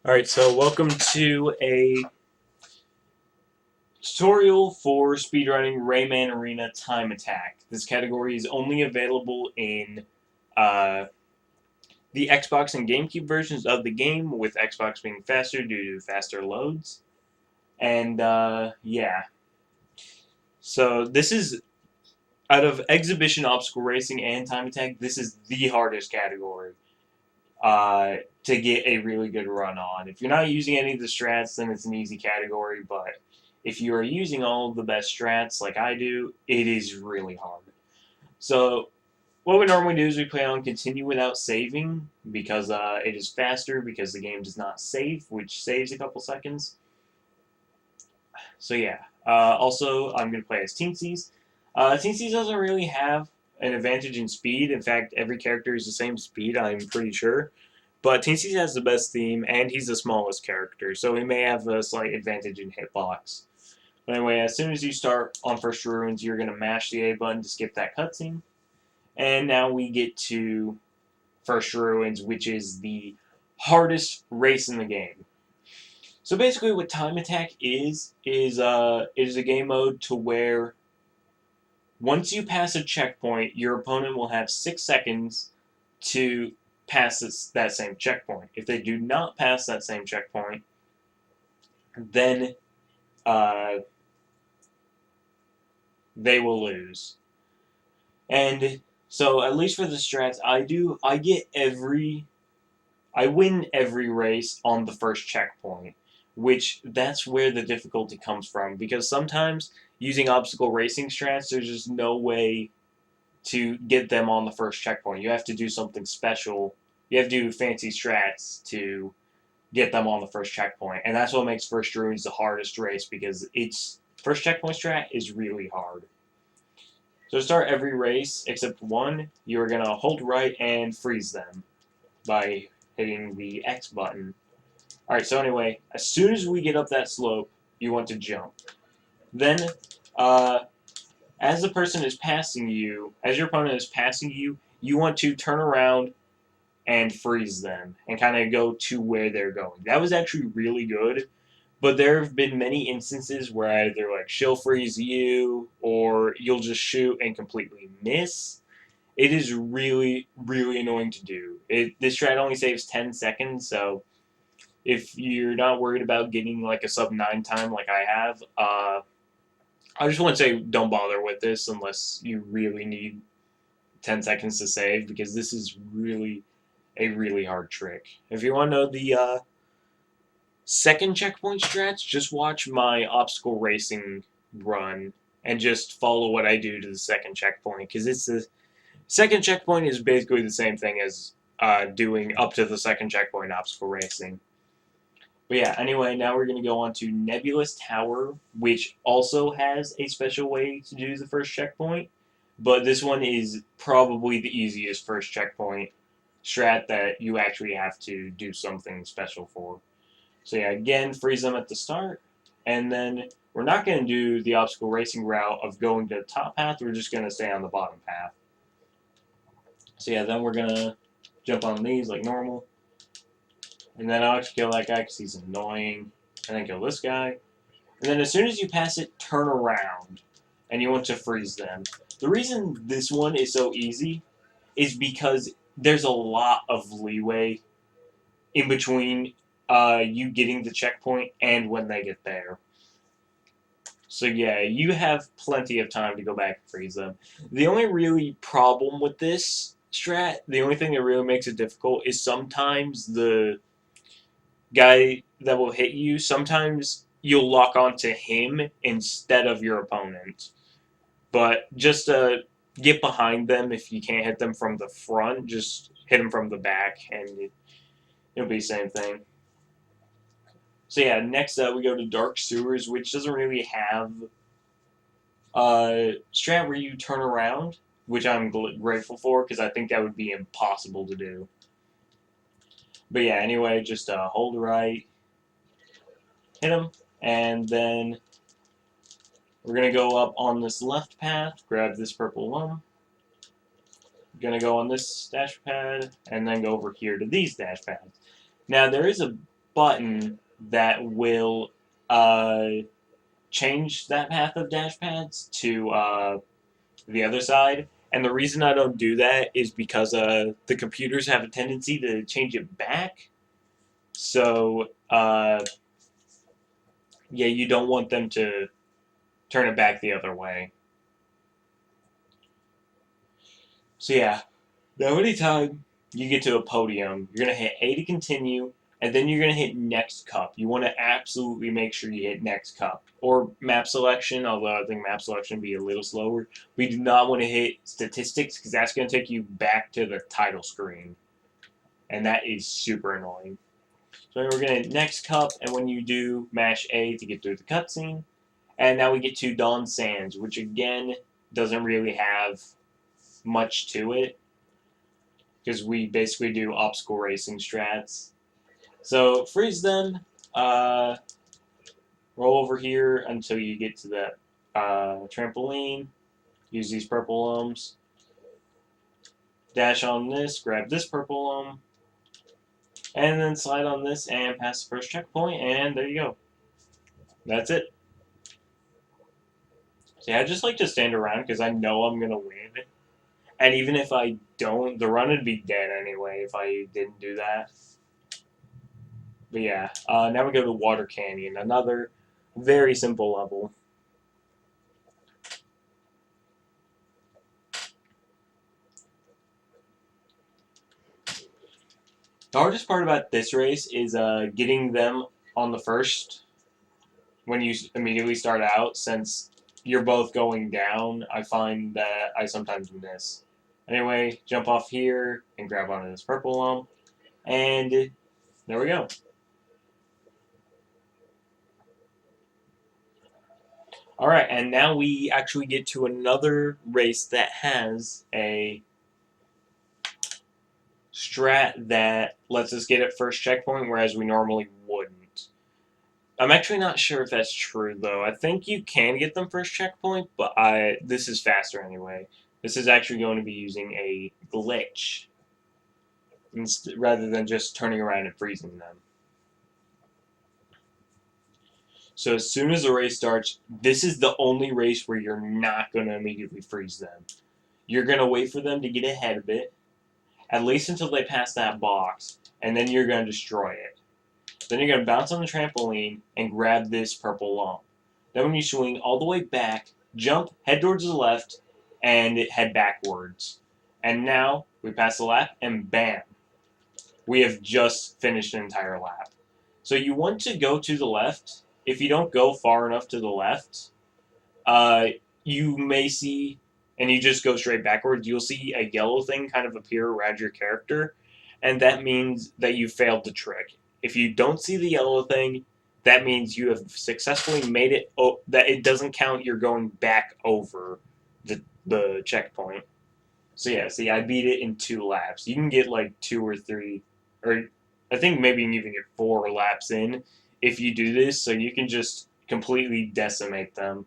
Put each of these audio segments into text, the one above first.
Alright, so welcome to a tutorial for speedrunning Rayman Arena Time Attack. This category is only available in uh, the Xbox and GameCube versions of the game, with Xbox being faster due to faster loads. And yeah, so this is, out of Exhibition, Obstacle Racing, and Time Attack, this is the hardest category to get a really good run on. If you're not using any of the strats, then it's an easy category, but if you are using all of the best strats like I do, it is really hard. So what we normally do is we play on continue without saving, because it is faster, because the game does not save, which saves a couple seconds. So yeah. Also, I'm going to play as Teensies. Teensies doesn't really have an advantage in speed. In fact, every character is the same speed, I'm pretty sure. But Teensies has the best theme, and he's the smallest character, so he may have a slight advantage in hitbox. But anyway, as soon as you start on First Ruins, you're going to mash the A button to skip that cutscene. And now we get to First Ruins, which is the hardest race in the game. So basically what Time Attack is it is a game mode to where once you pass a checkpoint, your opponent will have 6 seconds to pass that same checkpoint. If they do not pass that same checkpoint, then they will lose. And so, at least for the strats I win every race on the first checkpoint, which that's where the difficulty comes from, because sometimes using obstacle racing strats, there's just no way to get them on the first checkpoint. You have to do something special. You have to do fancy strats to get them on the first checkpoint, and that's what makes First Ruins the hardest race, because its first checkpoint strat is really hard. So to start every race except one, you are going to hold right and freeze them by hitting the X button. Alright, so anyway, as soon as we get up that slope, you want to jump. Then, as the person is passing you, as your opponent is passing you, you want to turn around and freeze them and kind of go to where they're going. That was actually really good, but there have been many instances where either like she'll freeze you or you'll just shoot and completely miss. It is really, really annoying to do. This strat only saves 10 seconds, so if you're not worried about getting like a sub 9 time like I have, I just want to say don't bother with this unless you really need 10 seconds to save, because this is really a really hard trick. If you want to know the second checkpoint strats, just watch my obstacle racing run and just follow what I do to the second checkpoint, because it's the second checkpoint is basically the same thing as doing up to the second checkpoint obstacle racing. But yeah, anyway, now we're going to go on to Nebulous Tower, which also has a special way to do the first checkpoint, but this one is probably the easiest first checkpoint strat that you actually have to do something special for. So yeah, again, freeze them at the start, and then we're not going to do the obstacle racing route of going to the top path, we're just going to stay on the bottom path. So yeah, then we're going to jump on these like normal, and then I'll actually kill that guy because he's annoying, and then kill this guy. And then as soon as you pass it, turn around, and you want to freeze them. The reason this one is so easy is because there's a lot of leeway in between you getting the checkpoint and when they get there. So yeah, you have plenty of time to go back and freeze them. The only really problem with this strat, the only thing that really makes it difficult, is sometimes the guy that will hit you, sometimes you'll lock onto him instead of your opponent. But just get behind them. If you can't hit them from the front, just hit them from the back, and it'll be the same thing. So yeah, next up we go to Dark Sewers, which doesn't really have a strat where you turn around, which I'm grateful for, because I think that would be impossible to do. But yeah, anyway, just hold right, hit him, and then we're going to go up on this left path, grab this purple one. We're going to go on this dash pad, and then go over here to these dash pads. Now, there is a button that will change that path of dash pads to the other side. And the reason I don't do that is because the computers have a tendency to change it back. So, yeah, you don't want them to turn it back the other way. So, yeah, now anytime you get to a podium, you're going to hit A to continue, and then you're going to hit next cup. You want to absolutely make sure you hit next cup. Or map selection, although I think map selection would be a little slower. We do not want to hit statistics because that's going to take you back to the title screen. And that is super annoying. So we're going to hit next cup, and when you do, mash A to get through the cutscene. And now we get to Dawn Sands, which again doesn't really have much to it because we basically do obstacle racing strats. So freeze them, roll over here until you get to that trampoline, use these purple ums, dash on this, grab this purple and then slide on this and pass the first checkpoint, and there you go. That's it. So yeah, I just like to stand around because I know I'm going to win. And even if I don't, the run would be dead anyway if I didn't do that. But yeah, now we go to Water Canyon, another very simple level. The hardest part about this race is getting them on the first when you immediately start out, since you're both going down. I find that I sometimes miss. Anyway, jump off here and grab onto this purple lump, and there we go. Alright, and now we actually get to another race that has a strat that lets us get at first checkpoint, whereas we normally wouldn't. I'm actually not sure if that's true, though. I think you can get them first checkpoint, but this is faster anyway. This is actually going to be using a glitch rather than just turning around and freezing them. So as soon as the race starts, this is the only race where you're not going to immediately freeze them. You're going to wait for them to get ahead of it, at least until they pass that box, and then you're going to destroy it. Then you're going to bounce on the trampoline and grab this purple lump. Then when you swing all the way back, jump, head towards the left, and head backwards. And now we pass the lap, and bam! We have just finished an entire lap. So you want to go to the left. If you don't go far enough to the left, you may see, and you just go straight backwards, you'll see a yellow thing kind of appear around your character, and that means that you failed the trick. If you don't see the yellow thing, that means you have successfully made it, that it doesn't count you're going back over the checkpoint. So yeah, see, I beat it in 2 laps. You can get like 2 or 3, or I think maybe you can even get 4 laps in if you do this, so you can just completely decimate them.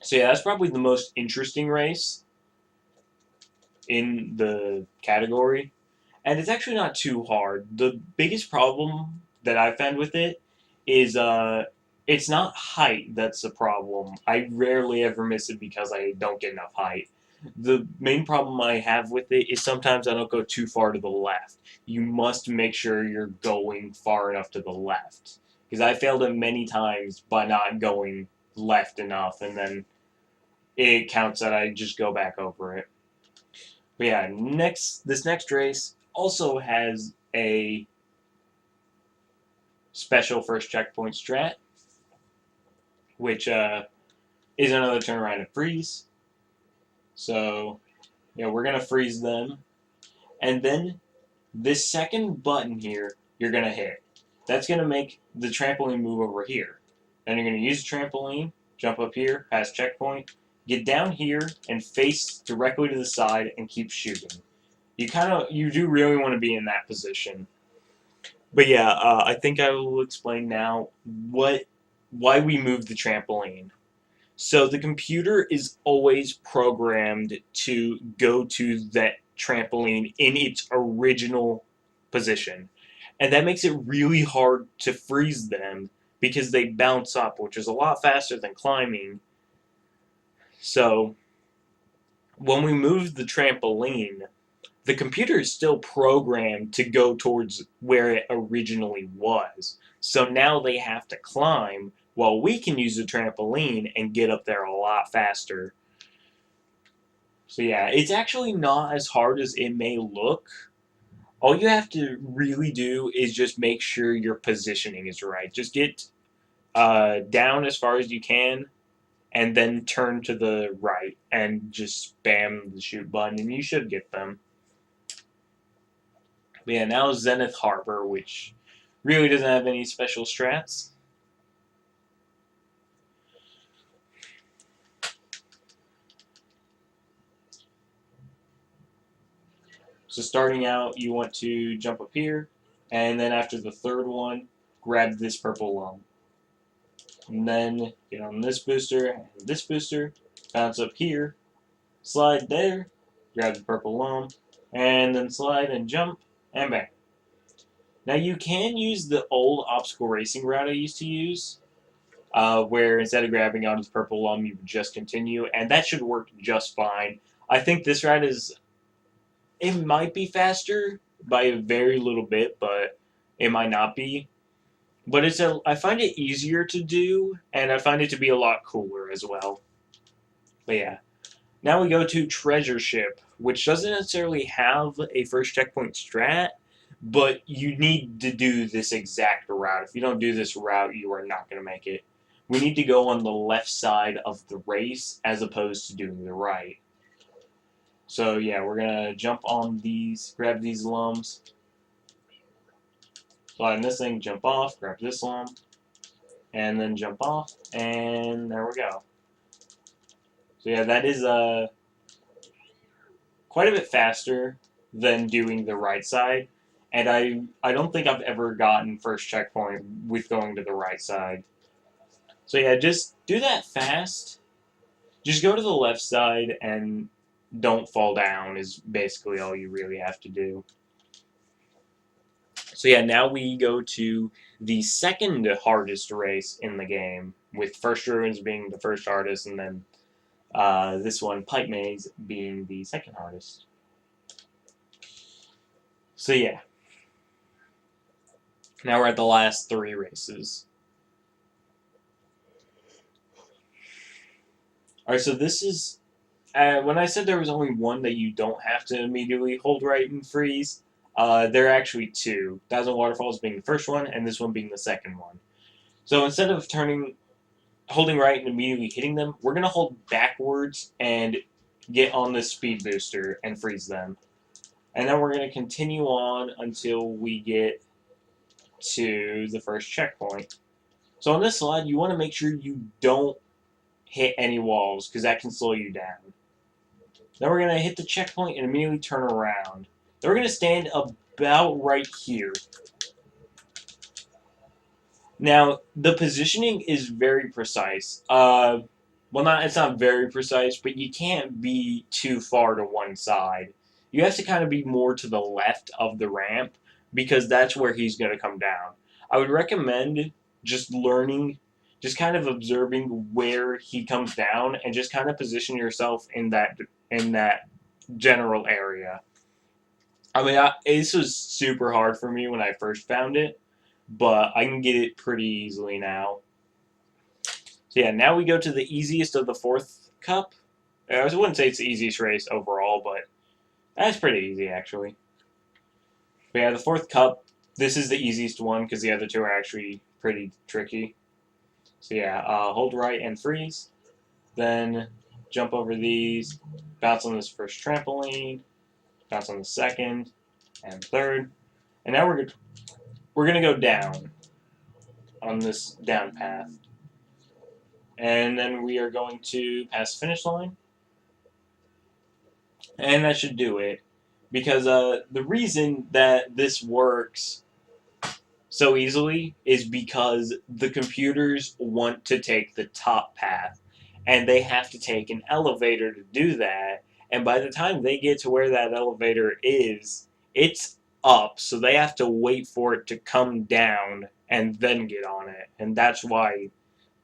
So yeah, that's probably the most interesting race in the category. And it's actually not too hard. The biggest problem that I found with it is it's not height that's the problem. I rarely ever miss it because I don't get enough height. The main problem I have with it is sometimes I don't go too far to the left. You must make sure you're going far enough to the left. Because I failed it many times by not going left enough, and then it counts that I just go back over it. But yeah, this next race also has a special first checkpoint strat, which is another turn around and freeze. So, we're going to freeze them. And then this second button here, you're going to hit. That's going to make the trampoline move over here. Then you're going to use the trampoline, jump up here, past checkpoint, get down here, and face directly to the side and keep shooting. You do really want to be in that position. But yeah, I think I will explain now why we moved the trampoline. So the computer is always programmed to go to that trampoline in its original position. and that makes it really hard to freeze them because they bounce up, which is a lot faster than climbing. So when we move the trampoline, the computer is still programmed to go towards where it originally was. So now they have to climb while we can use the trampoline and get up there a lot faster. So yeah, it's actually not as hard as it may look. All you have to really do is just make sure your positioning is right. Just get down as far as you can, and then turn to the right and just spam the shoot button, and you should get them. But yeah, now Zenith Harbor, which really doesn't have any special strats. So starting out, you want to jump up here, and then after the third one, grab this purple lung. And then get on this booster and this booster, bounce up here, slide there, grab the purple lung, and then slide and jump, and bang. Now you can use the old obstacle racing route I used to use, where instead of grabbing onto the purple lung, you just continue, and that should work just fine. I think this route it might be faster by a very little bit, but it might not be. But I find it easier to do, and I find it to be a lot cooler as well. But yeah, now we go to Treasure Ship, which doesn't necessarily have a first checkpoint strat, but you need to do this exact route. If you don't do this route, you are not going to make it. We need to go on the left side of the race as opposed to doing the right. So yeah, we're going to jump on these, grab these lums, slide on this thing, jump off, grab this lum, and then jump off, and there we go. So yeah, that is quite a bit faster than doing the right side, and I don't think I've ever gotten first checkpoint with going to the right side. So yeah, just do that fast. Just go to the left side and don't fall down is basically all you really have to do. So yeah, now we go to the second hardest race in the game, with First Ruins being the first hardest, and then this one, Pipe Maze, being the second hardest. So yeah, now we're at the last three races. Alright, so this is, when I said there was only one that you don't have to immediately hold right and freeze, there are actually two. Thousand Waterfalls being the first one, and this one being the second one. So instead of holding right and immediately hitting them, we're going to hold backwards and get on this speed booster and freeze them. And then we're going to continue on until we get to the first checkpoint. So on this slide, you want to make sure you don't hit any walls, because that can slow you down. Then we're going to hit the checkpoint and immediately turn around. Then we're going to stand about right here. Now, the positioning is very precise. It's not very precise, but you can't be too far to one side. You have to kind of be more to the left of the ramp, because that's where he's going to come down. I would recommend just kind of observing where he comes down, and just kind of position yourself in that general area. I mean, this was super hard for me when I first found it, but I can get it pretty easily now. So yeah, now we go to the easiest of the fourth cup. I wouldn't say it's the easiest race overall, but that's pretty easy actually. But yeah, the fourth cup, this is the easiest one because the other two are actually pretty tricky. So yeah, hold right and freeze, then jump over these, bounce on this first trampoline, bounce on the second and third, and now we're gonna go down on this down path. And then we are going to pass the finish line. And that should do it. Because the reason that this works so easily is because the computers want to take the top path. And they have to take an elevator to do that. And by the time they get to where that elevator is, it's up, so they have to wait for it to come down and then get on it. And that's why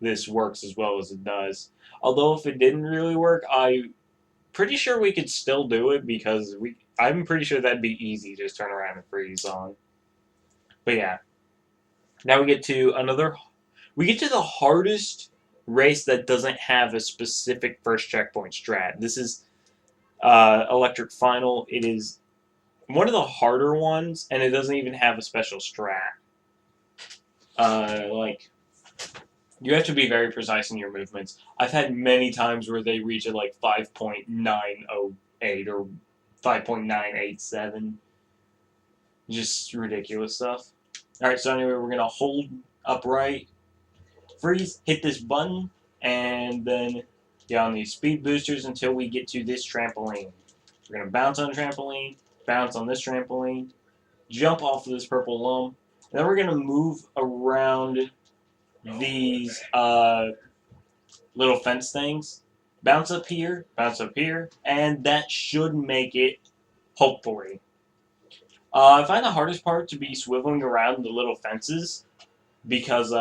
this works as well as it does. Although if it didn't really work, I'm pretty sure we could still do it because I'm pretty sure that'd be easy, just turn around and freeze on. But yeah, now we get to the hardest race that doesn't have a specific first checkpoint strat. This is Electric Final. It is one of the harder ones, and it doesn't even have a special strat. Like, you have to be very precise in your movements. I've had many times where they reach at like 5.908 or 5.987. Just ridiculous stuff. Alright, so anyway, we're gonna hold upright, freeze, hit this button, and then get on these speed boosters until we get to this trampoline. We're gonna bounce on the trampoline, bounce on this trampoline, jump off of this purple lump, and then we're gonna move around these little fence things. Bounce up here, and that should make it, hopefully. I find the hardest part to be swiveling around the little fences because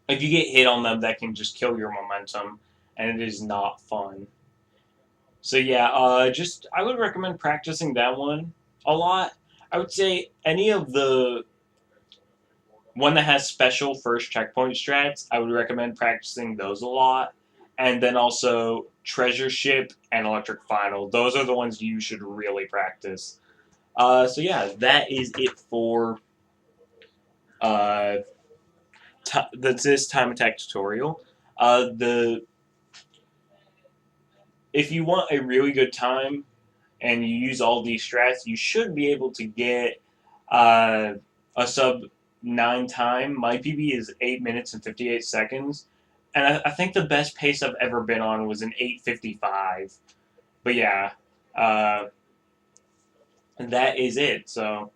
if you get hit on them, that can just kill your momentum, and it is not fun. So yeah, I would recommend practicing that one a lot. I would say any of the one that has special first checkpoint strats, I would recommend practicing those a lot. And then also Treasure Ship and Electric Final. Those are the ones you should really practice. So yeah, that is it for uh, that's this time attack tutorial. The If you want a really good time and you use all these strats, you should be able to get uh, a sub 9 time. My PB is 8 minutes and 58 seconds. And I think the best pace I've ever been on was an 8:55. But yeah, uh, that is it. So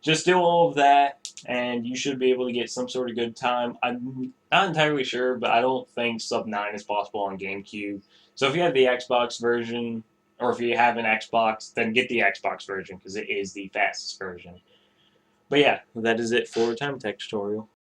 just do all of that, and you should be able to get some sort of good time. I'm not entirely sure, but I don't think sub 9 is possible on GameCube. So if you have the Xbox version, or if you have an Xbox, then get the Xbox version because it is the fastest version. But yeah, that is it for Time Tech tutorial.